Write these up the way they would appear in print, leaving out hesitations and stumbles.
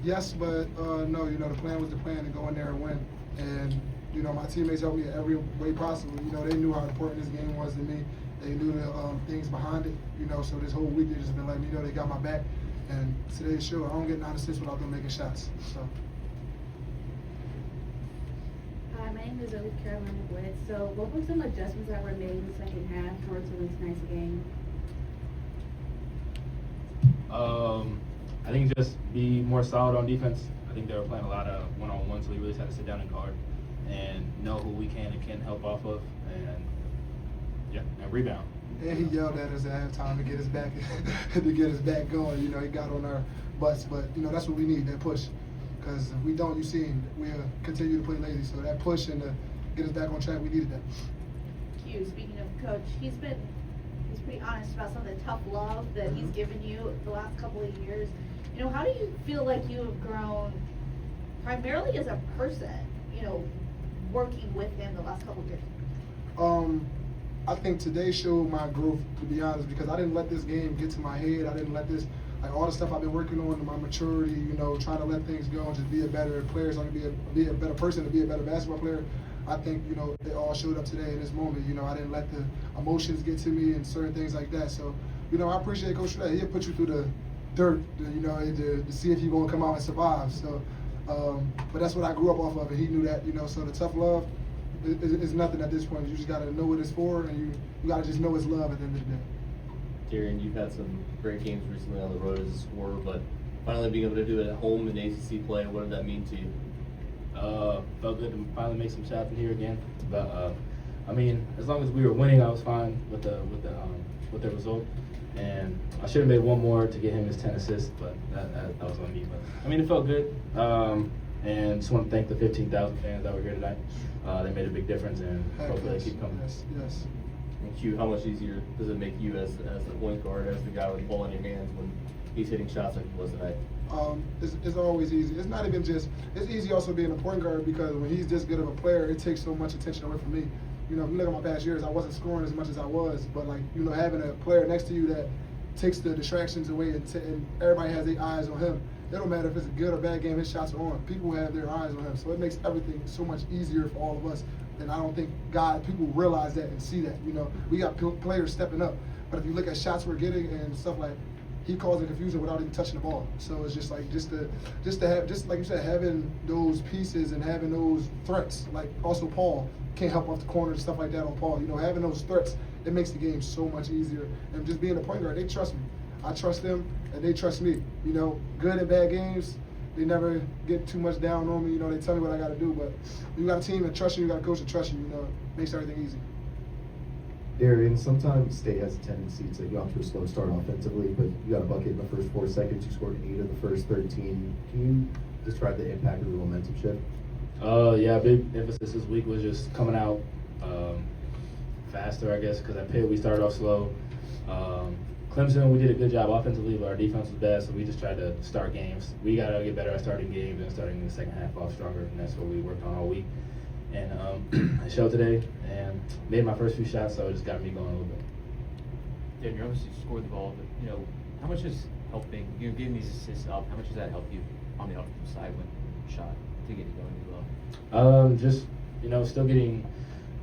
Yes, but no. The plan was the plan to go in there and win. And my teammates helped me in every way possible. They knew how important this game was to me. They knew the things behind it. So this whole week they just been letting me know they got my back. And today's show, I don't get 9 assists without them making shots. So. Hi, my name is Carolina Wood. So what were some adjustments that were made in the second half towards win tonight's game? I think just be more solid on defense. I think they were playing a lot of one-on-one, so we really just had to sit down and guard and know who we can and can't help off of, and rebound. And he yelled at us at halftime to get us back going. He got on our butts, but that's what we need, that push. Because if we don't, you see, we'll continue to play lazy. So that push and to get us back on track, we needed that. Speaking of Coach, he's pretty honest about some of the tough love that he's given you the last couple of years. How do you feel like you have grown primarily as a person, working with him the last couple of years? I think today showed my growth, to be honest, because I didn't let this game get to my head. I didn't let this, all the stuff I've been working on, my maturity, trying to let things go and just be a better player, so I can be a better person, to be a better basketball player. I think, they all showed up today in this moment. I didn't let the emotions get to me and certain things like that. So, I appreciate Coach for that. He'll put you through the dirt, to see if you're going to come out and survive. So, but that's what I grew up off of, and he knew that, so the tough love is nothing at this point. You just got to know what it's for, and you got to just know it's love at the end of the day. Darrion, you've had some great games recently on the road as a scorer, but finally being able to do it at home in ACC play, what did that mean to you? Felt good to finally make some shots in here again. But as long as we were winning, I was fine with the result. And I should have made one more to get him his 10 assists, but that was on me. But it felt good. And just want to thank the 15,000 fans that were here tonight. They made a big difference, and hopefully they keep coming. Yes. And Q, how much easier does it make you as the point guard, as the guy with the ball in your hands when he's hitting shots like he was tonight? It's always easy. It's not even just, it's easy also being a point guard, because when he's this good of a player, it takes so much attention away from me. If you look at my past years, I wasn't scoring as much as I was, but having a player next to you that takes the distractions away and everybody has their eyes on him. It don't matter if it's a good or bad game, his shots are on. People have their eyes on him, so it makes everything so much easier for all of us. And I don't think people realize that and see that. We got players stepping up, but if you look at shots we're getting and stuff like, he causing confusion without even touching the ball. So it's just like just like you said, having those pieces and having those threats. Like also Paul can't help off the corner and stuff like that on Paul. Having those threats, it makes the game so much easier. And just being a point guard, they trust me. I trust them, and they trust me. Good and bad games, they never get too much down on me. They tell me what I got to do. But you got a team that trusts you, you got a coach that trusts you. It makes everything easy. Darrion, sometimes State has a tendency to get off to a slow start offensively, but you got a bucket in the first 4 seconds. You scored 8 of the first 13. Can you describe the impact of the momentum shift? Yeah, big emphasis this week was just coming out faster, I guess, because at Pitt we started off slow. Clemson, we did a good job offensively, but our defense was bad, so we just tried to start games. We got to get better at starting games and starting the second half off stronger, and that's what we worked on all week. And I showed today and made my first few shots, so it just got me going a little bit. Dan, you obviously scored the ball, but how much is helping, getting these assists up, how much does that help you on the offensive side when shot to get you going as well? Just, still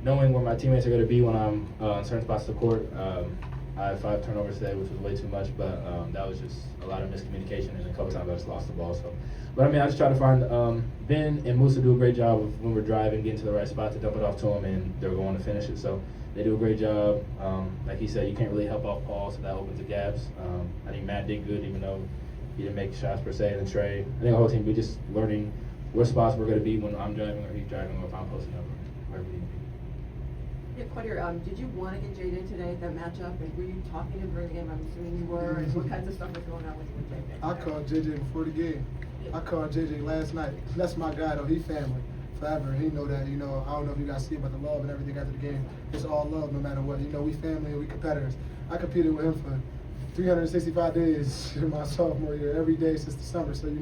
knowing where my teammates are going to be when I'm in certain spots of the court. I had 5 turnovers today, which was way too much, but that was just a lot of miscommunication, and a couple times I just lost the ball. So, but I just try to find Ben and Musa do a great job of when we're driving, getting to the right spot to dump it off to them, and they're going to finish it. So they do a great job. Like he said, you can't really help off Paul, so that opens the gaps. I think Matt did good, even though he didn't make shots per se. And Trey, I think the whole team, we just learning where spots we're going to be when I'm driving or he's driving, or if I'm posting up, or wherever we need to be. Yeah, Quadir, did you want to get JJ today at that matchup? And were you talking to him during the game? I'm assuming you were. And what kinds of stuff was going on with JJ? I called JJ before the game. I called JJ last night. That's my guy, though. He family forever. And he know that, I don't know if you guys see about the love and everything after the game. It's all love no matter what. We family and we competitors. I competed with him for 365 days in my sophomore year, every day since the summer. So,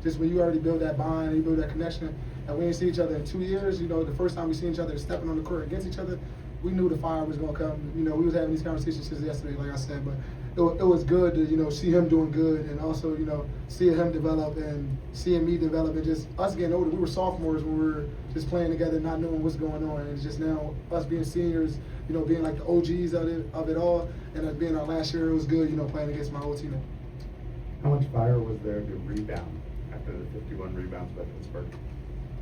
just when you already build that bond, you build that connection, and we didn't see each other in 2 years, the first time we seen each other stepping on the court against each other, we knew the fire was going to come. We was having these conversations since yesterday, like I said, but it was good to, you know, see him doing good, and also, you know, seeing him develop and seeing me develop, and just us getting older. We were sophomores when we were just playing together, not knowing what's going on, and it's just now us being seniors, you know, being like the OGs of it all, and us being our last year, it was good, you know, playing against my old teammate. How much fire was there to rebound after the 51 rebounds by Pittsburgh?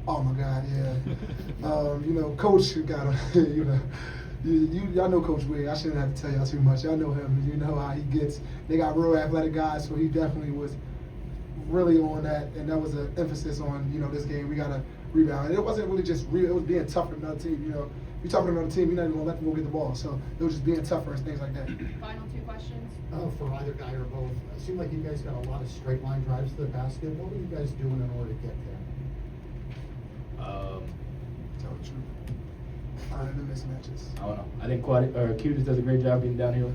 Oh my God, yeah. You know, Coach got him. You know, y'all know Coach Wade. I shouldn't have to tell y'all too much. Y'all know him. You know how he gets. They got real athletic guys, so he definitely was really on that, and that was an emphasis on, you know, this game. We gotta rebound, and it wasn't really just it was being tough for another team. You know, you tougher than another team, you're not even gonna let them go get the ball. So it was just being tougher and things like that. Final two questions. For either guy or both. It seemed like you guys got a lot of straight line drives to the basket. What were you guys doing in order to get there? Tell the truth. Finding the mismatches. I don't know. I think Q just does a great job getting downhill.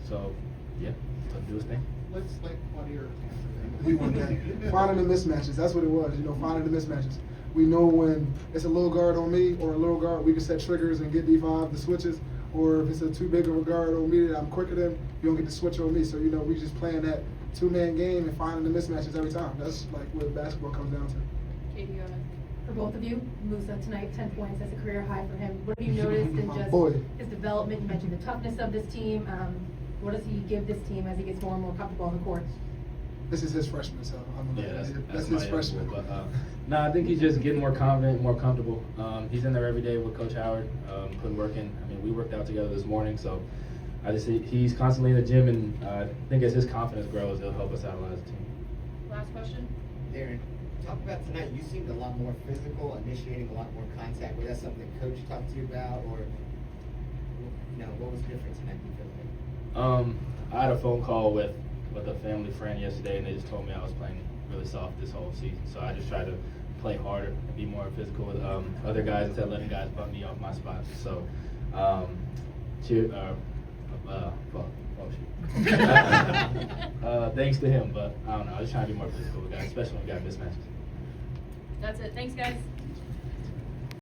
So yeah, so do his thing. Let's let Quadir answer that. We want that. Finding the mismatches. That's what it was. You know, finding the mismatches. We know when it's a little guard on me or a little guard, we can set triggers and get D5 the switches. Or if it's a too big of a guard on me that I'm quicker than, you don't get the switch on me. So, you know, we just playing that two-man game and finding the mismatches every time. That's like what basketball comes down to. Katie, go ahead. For both of you, Musa tonight, 10 points, that's a career high for him. What have you noticed in My just boy. his development? You mentioned the toughness of this team. What does he give this team as he gets more and more comfortable on the court? This is his freshman, so I'm gonna Yeah, that's my his freshman. input, but no, I think he's just getting more confident, more comfortable. He's in there every day with Coach Howard, putting work in. I mean, we worked out together this morning, so I just see he's constantly in the gym, and I think as his confidence grows, it'll help us out a lot as a team. Last question. Darren, talk about tonight. You seemed a lot more physical, initiating a lot more contact. Was that something that Coach talked to you about, or you know, what was different tonight? You feel like? I had a phone call with a family friend yesterday, and they just told me I was playing really soft this whole season. So I just tried to play harder and be more physical with other guys instead of letting guys bump me off my spot. So, thanks to him, but I don't know. I was trying to be more physical with guys, especially when we got mismatches. That's it. Thanks, guys.